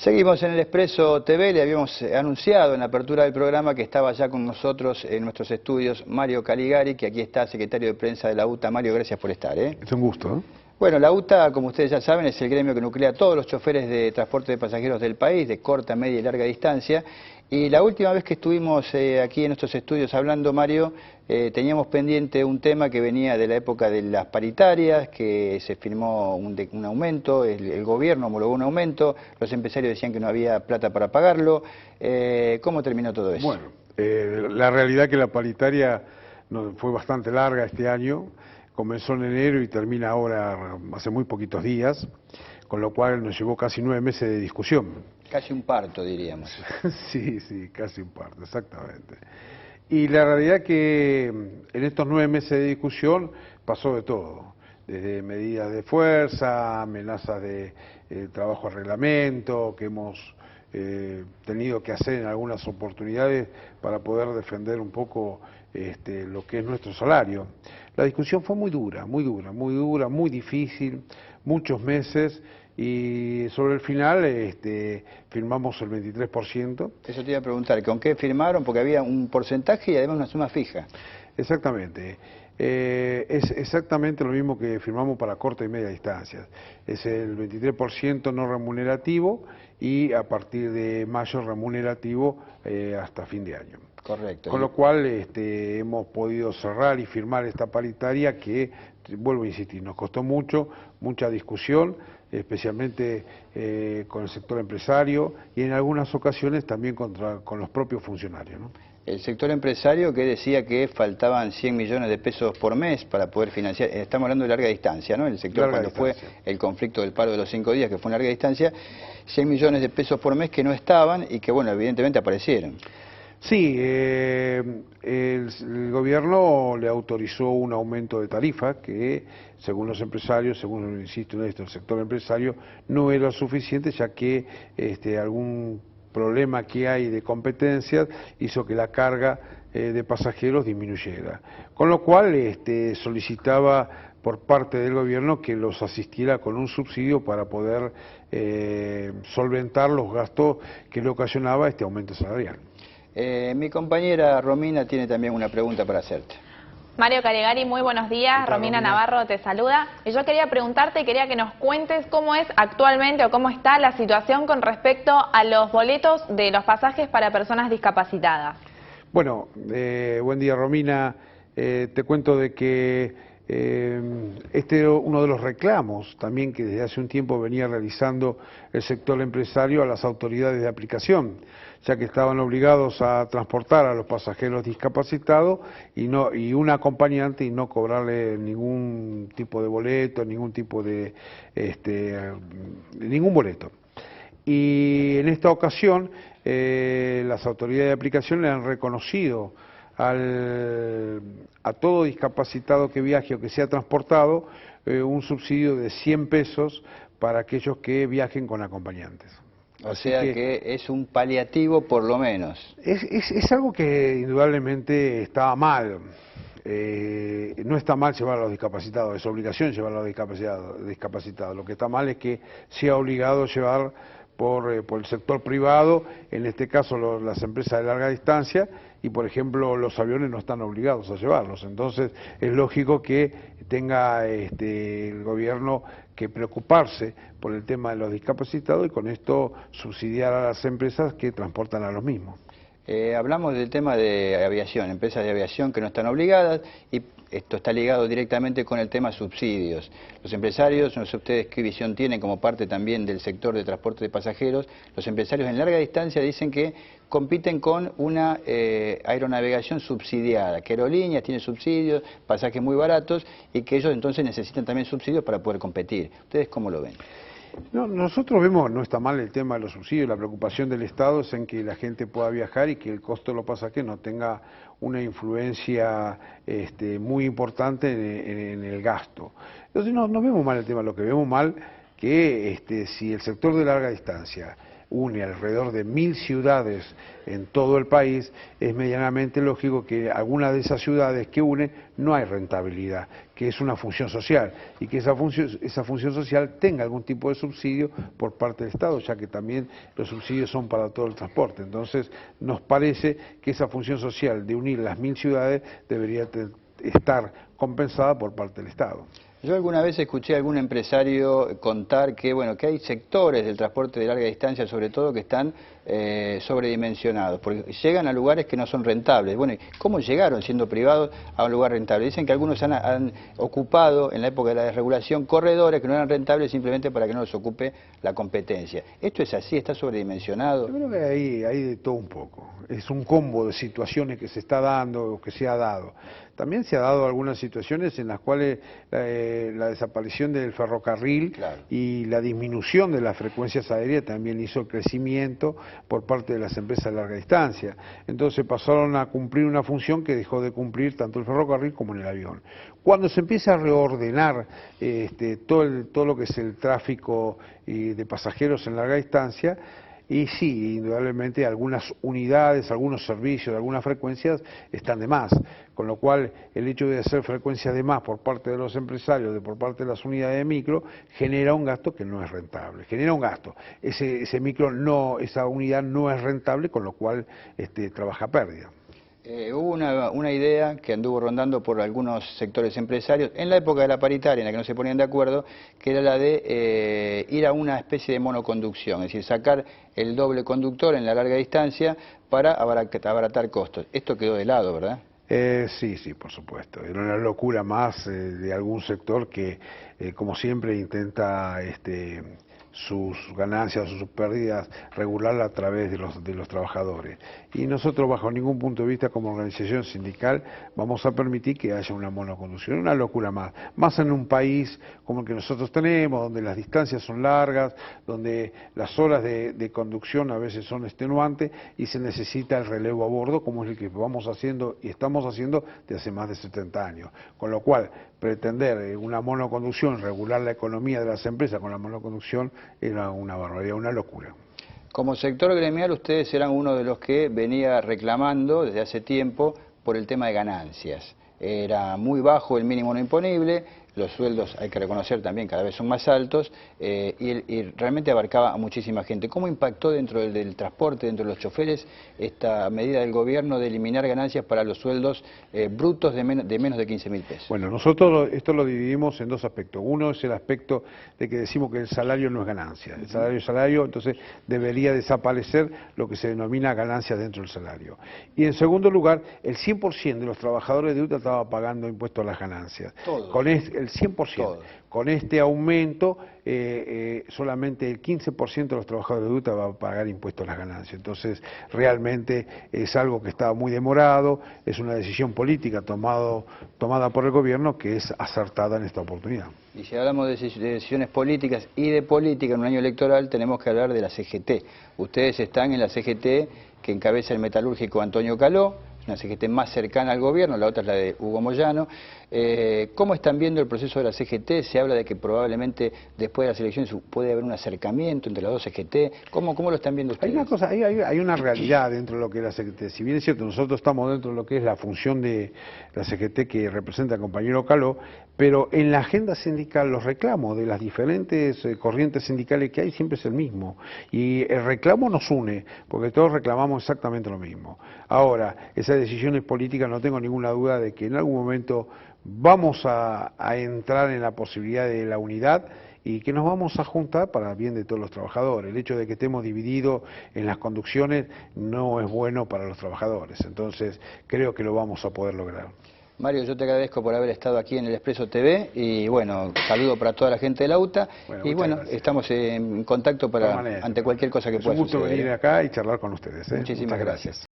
Seguimos en el Expreso TV, le habíamos anunciado en la apertura del programa que estaba ya con nosotros en nuestros estudios Mario Caligari, que aquí está, secretario de prensa de la UTA. Mario, gracias por estar. Es un gusto. Bueno, la UTA, como ustedes ya saben, es el gremio que nuclea a todos los choferes de transporte de pasajeros del país, de corta, media y larga distancia. Y la última vez que estuvimos aquí en nuestros estudios hablando, Mario, teníamos pendiente un tema que venía de la época de las paritarias, que se firmó un aumento, el gobierno homologó un aumento, los empresarios decían que no había plata para pagarlo. ¿Cómo terminó todo eso? Bueno, la realidad es que la paritaria fue bastante larga este año, comenzó en enero y termina ahora hace muy poquitos días, con lo cual nos llevó casi 9 meses de discusión. Casi un parto, diríamos. Sí, casi un parto, exactamente. Y la realidad que en estos 9 meses de discusión pasó de todo, desde medidas de fuerza, amenazas de trabajo a reglamento, que hemos tenido que hacer en algunas oportunidades para poder defender un poco lo que es nuestro salario. La discusión fue muy dura, muy difícil, muchos meses, y sobre el final firmamos el 23%. Eso te iba a preguntar, ¿con qué firmaron? Porque había un porcentaje y además una suma fija. Exactamente. Es exactamente lo mismo que firmamos para corta y media distancia. Es el 23% no remunerativo y a partir de mayo remunerativo hasta fin de año. Correcto. Con lo cual hemos podido cerrar y firmar esta paritaria que, vuelvo a insistir, nos costó mucha discusión, especialmente con el sector empresario y en algunas ocasiones también con los propios funcionarios, ¿no? El sector empresario que decía que faltaban 100 millones de pesos por mes para poder financiar, estamos hablando de larga distancia, ¿no? El sector cuando fue el conflicto del paro de los 5 días, que fue en larga distancia, 100 millones de pesos por mes que no estaban y que, bueno, evidentemente aparecieron. Sí, el gobierno le autorizó un aumento de tarifa que, según los empresarios, según insisto en esto, el sector empresario, no era suficiente, ya que algún problema que hay de competencias hizo que la carga de pasajeros disminuyera. Con lo cual solicitaba por parte del gobierno que los asistiera con un subsidio para poder solventar los gastos que le ocasionaba este aumento salarial. Mi compañera Romina tiene también una pregunta para hacerte. Mario Caligari, muy buenos días. Romina Navarro te saluda. Y yo quería preguntarte, quería que nos cuentes cómo es actualmente o cómo está la situación con respecto a los boletos de los pasajes para personas discapacitadas. Bueno, buen día Romina. Te cuento de que este era uno de los reclamos también que desde hace un tiempo venía realizando el sector empresario a las autoridades de aplicación, ya que estaban obligados a transportar a los pasajeros discapacitados y un acompañante y no cobrarle ningún tipo de boleto, ningún tipo de ningún boleto. Y en esta ocasión las autoridades de aplicación le han reconocido a todo discapacitado que viaje o que sea transportado un subsidio de 100 pesos para aquellos que viajen con acompañantes. O sea que es un paliativo por lo menos. Es algo que indudablemente está mal. No está mal llevar a los discapacitados, es obligación llevar a los discapacitados. Lo que está mal es que sea obligado llevar por el sector privado, en este caso las empresas de larga distancia, y por ejemplo los aviones no están obligados a llevarlos. Entonces es lógico que tenga el gobierno que preocuparse por el tema de los discapacitados y con esto subsidiar a las empresas que transportan a los mismos. Hablamos del tema de aviación, empresas de aviación que no están obligadas, y esto está ligado directamente con el tema subsidios. Los empresarios, no sé ustedes qué visión tienen como parte también del sector de transporte de pasajeros, los empresarios en larga distancia dicen que compiten con una aeronavegación subsidiada, que aerolíneas tienen subsidios, pasajes muy baratos, y que ellos entonces necesitan también subsidios para poder competir. ¿Ustedes cómo lo ven? No, nosotros vemos, no está mal el tema de los subsidios, la preocupación del Estado es en que la gente pueda viajar y que el costo de los pasajes no tenga una influencia muy importante en el gasto. Entonces no vemos mal el tema, lo que vemos mal que si el sector de larga distancia une alrededor de 1000 ciudades en todo el país, es medianamente lógico que alguna de esas ciudades que une no hay rentabilidad, que es una función social, y que esa función social tenga algún tipo de subsidio por parte del Estado, ya que también los subsidios son para todo el transporte. Entonces, nos parece que esa función social de unir las 1000 ciudades debería estar compensada por parte del Estado. Yo alguna vez escuché a algún empresario contar que, bueno, que hay sectores del transporte de larga distancia, sobre todo, que están sobredimensionados, porque llegan a lugares que no son rentables. Bueno, ¿cómo llegaron siendo privados a un lugar rentable? Dicen que algunos han ocupado, en la época de la desregulación, corredores que no eran rentables simplemente para que no los ocupe la competencia. ¿Esto es así? ¿Está sobredimensionado? Yo creo que hay de todo un poco. Es un combo de situaciones que se está dando o que se ha dado. También se ha dado algunas situaciones en las cuales la desaparición del ferrocarril, claro, y la disminución de las frecuencias aéreas también hizo el crecimiento por parte de las empresas de larga distancia. Entonces pasaron a cumplir una función que dejó de cumplir tanto el ferrocarril como en el avión. Cuando se empieza a reordenar todo lo que es el tráfico de pasajeros en larga distancia, y sí, indudablemente algunas unidades, algunos servicios, algunas frecuencias están de más, con lo cual el hecho de hacer frecuencias de más por parte de los empresarios, por parte de las unidades de micro, genera un gasto que no es rentable, genera un gasto. Ese micro no, esa unidad no es rentable, con lo cual trabaja a pérdida. Hubo una idea que anduvo rondando por algunos sectores empresarios en la época de la paritaria, en la que no se ponían de acuerdo, que era la de ir a una especie de monoconducción, es decir, sacar el doble conductor en la larga distancia para abaratar costos. Esto quedó de lado, ¿verdad? Sí, por supuesto. Era una locura más de algún sector que, como siempre, intenta sus ganancias o sus pérdidas regularla a través de los trabajadores. Y nosotros, bajo ningún punto de vista, como organización sindical, vamos a permitir que haya una monoconducción. Una locura más en un país como el que nosotros tenemos, donde las distancias son largas, donde las horas de conducción a veces son extenuantes y se necesita el relevo a bordo, como es el que vamos haciendo y estamos haciendo desde hace más de 70 años. Con lo cual, pretender una monoconducción, regular la economía de las empresas con la monoconducción, era una barbaridad, una locura. Como sector gremial, ustedes eran uno de los que venía reclamando desde hace tiempo por el tema de ganancias. Era muy bajo el mínimo no imponible, los sueldos, hay que reconocer también, cada vez son más altos, y realmente abarcaba a muchísima gente. ¿Cómo impactó dentro del transporte, dentro de los choferes, esta medida del gobierno de eliminar ganancias para los sueldos brutos de menos de 15.000 pesos? Bueno, nosotros esto lo dividimos en dos aspectos. Uno es el aspecto de que decimos que el salario no es ganancia. El salario es salario, entonces debería desaparecer lo que se denomina ganancia dentro del salario. Y en segundo lugar, el 100% de los trabajadores de UTA estaba pagando impuestos a las ganancias. Todos. Con el 100%. Todo. Con este aumento, solamente el 15% de los trabajadores de UTA va a pagar impuestos a las ganancias. Entonces, realmente es algo que estaba muy demorado, es una decisión política tomada por el gobierno que es acertada en esta oportunidad. Y si hablamos de decisiones políticas y de política en un año electoral, tenemos que hablar de la CGT. Ustedes están en la CGT que encabeza el metalúrgico Antonio Caló, una CGT más cercana al gobierno, la otra es la de Hugo Moyano. ¿Cómo están viendo el proceso de la CGT? Se habla de que probablemente después de las elecciones puede haber un acercamiento entre las dos CGT. ¿Cómo lo están viendo ustedes? Hay una realidad dentro de lo que es la CGT. Si bien es cierto, nosotros estamos dentro de lo que es la función de la CGT que representa al compañero Caló, pero en la agenda sindical los reclamos de las diferentes corrientes sindicales que hay siempre es el mismo. Y el reclamo nos une, porque todos reclamamos exactamente lo mismo. Ahora, esas decisiones políticas no tengo ninguna duda de que en algún momento vamos a entrar en la posibilidad de la unidad y que nos vamos a juntar para el bien de todos los trabajadores. El hecho de que estemos divididos en las conducciones no es bueno para los trabajadores, entonces creo que lo vamos a poder lograr. Mario, yo te agradezco por haber estado aquí en el Expreso TV y bueno, saludo para toda la gente de la UTA y bueno, estamos en contacto ante cualquier cosa que pueda suceder. Es un gusto venir acá y charlar con ustedes. Muchísimas gracias.